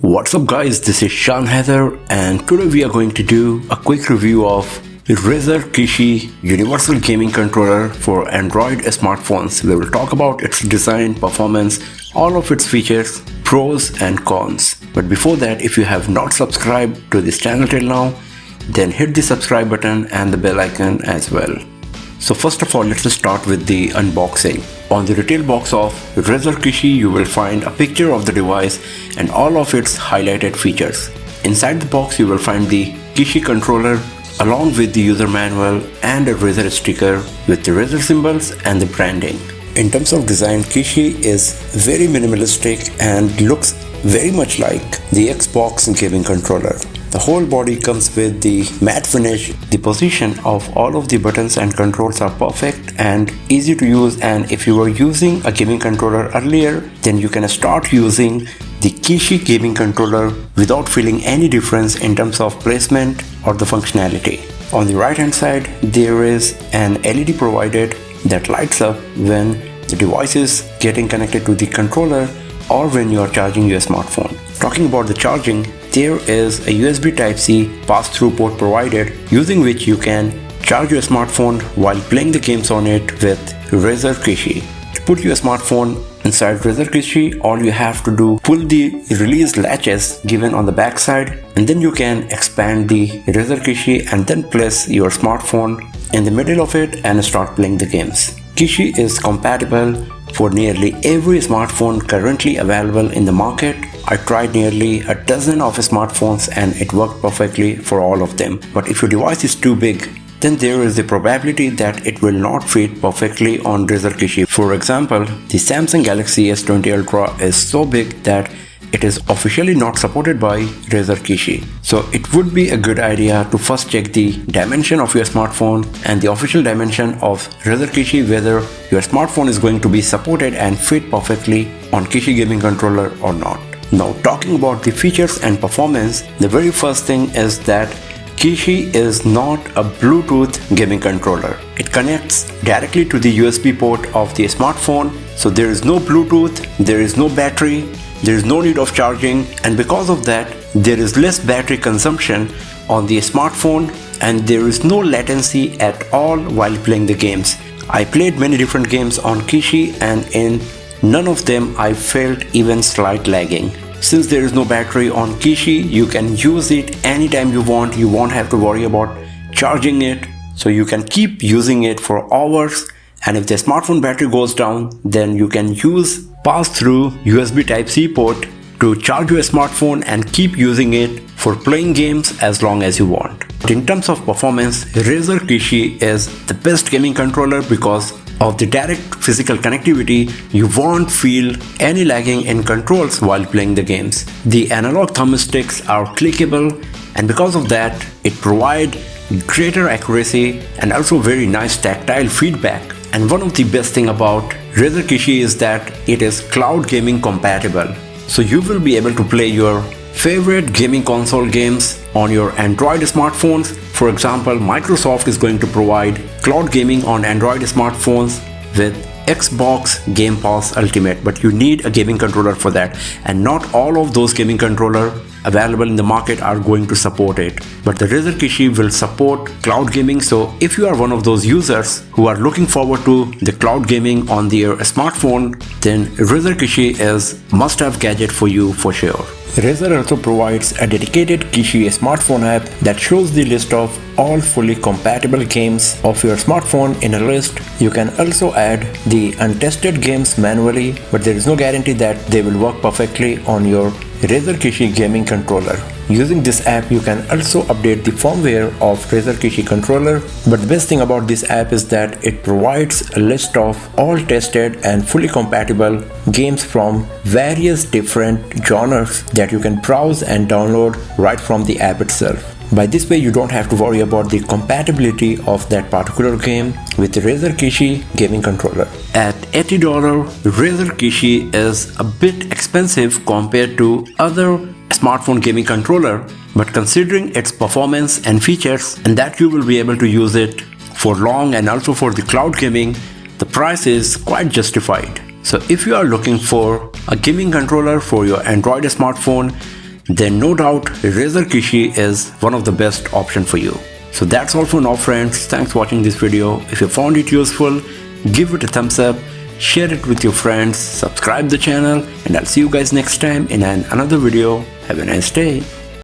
What's up guys, this is Shan Heather and today we are going to do a quick review of the Razer Kishi Universal Gaming Controller for Android smartphones. We will talk about its design, performance, all of its features, pros and cons. But before that, if you have not subscribed to this channel till now, then hit the subscribe button and the bell icon as well. So first of all, let's start with the unboxing. On the retail box of Razer Kishi, you will find a picture of the device and all of its highlighted features. Inside the box, you will find the Kishi controller along with the user manual and a Razer sticker with the Razer symbols and the branding. In terms of design, Kishi is very minimalistic and looks very much like the Xbox gaming controller. The whole body comes with the matte finish. The position of all of the buttons and controls are perfect and easy to use, and if you were using a gaming controller earlier, then you can start using the Kishi gaming controller without feeling any difference in terms of placement or the functionality. On the right hand side, there is an LED provided that lights up when the device is getting connected to the controller or when you are charging your smartphone. Talking about the charging, there is a USB Type-C pass-through port provided, using which you can charge your smartphone while playing the games on it with Razer Kishi. To put your smartphone inside Razer Kishi, all you have to do, pull the release latches given on the back side, and then you can expand the Razer Kishi and then place your smartphone in the middle of it and start playing the games. Kishi is compatible for nearly every smartphone currently available in the market. I tried nearly a dozen of smartphones and it worked perfectly for all of them. But if your device is too big, then there is the probability that it will not fit perfectly on Razer Kishi. For example, the Samsung Galaxy S20 Ultra is so big that it is officially not supported by Razer Kishi. So it would be a good idea to first check the dimension of your smartphone and the official dimension of Razer Kishi, whether your smartphone is going to be supported and fit perfectly on Kishi gaming controller or not. Now talking about the features and performance, the very first thing is that Kishi is not a Bluetooth gaming controller. It connects directly to the USB port of the smartphone, so there is no Bluetooth, there is no battery, there is no need of charging, and because of that, there is less battery consumption on the smartphone and there is no latency at all while playing the games. I played many different games on Kishi and in none of them I felt even slight lagging. Since there is no battery on Kishi, you can use it anytime you want. You won't have to worry about charging it, so you can keep using it for hours. And if the smartphone battery goes down, then you can use pass-through USB Type-C port to charge your smartphone and keep using it for playing games as long as you want. In terms of performance, Razer Kishi is the best gaming controller because of the direct physical connectivity. You won't feel any lagging in controls while playing the games. The analog thumbsticks are clickable, and because of that, it provides greater accuracy and also very nice tactile feedback. And one of the best thing about Razer Kishi is that it is cloud gaming compatible. So you will be able to play your favorite gaming console games on your Android smartphones. For example, Microsoft is going to provide cloud gaming on Android smartphones with Xbox Game Pass Ultimate, but you need a gaming controller for that, and not all of those gaming controllers available in the market are going to support it. But the Razer Kishi will support cloud gaming, so if you are one of those users who are looking forward to the cloud gaming on their smartphone, then Razer Kishi is must-have gadget for you for sure. Razer also provides a dedicated Kishi smartphone app that shows the list of all fully compatible games of your smartphone in a list. You can also add the untested games manually, but there is no guarantee that they will work perfectly on your Razer Kishi gaming controller. Using this app, you can also update the firmware of Razer Kishi controller, but the best thing about this app is that it provides a list of all tested and fully compatible games from various different genres that you can browse and download right from the app itself. By this way, you don't have to worry about the compatibility of that particular game with the Razer Kishi gaming controller. At $80, Razer Kishi is a bit expensive compared to other smartphone gaming controller, but considering its performance and features and that you will be able to use it for long and also for the cloud gaming, the price is quite justified. So if you are looking for a gaming controller for your Android smartphone, then no doubt Razer Kishi is one of the best option for you. So that's all for now, friends. Thanks for watching this video. If you found it useful, give it a thumbs up, share it with your friends, subscribe the channel, and I'll see you guys next time in another video. Have a nice day.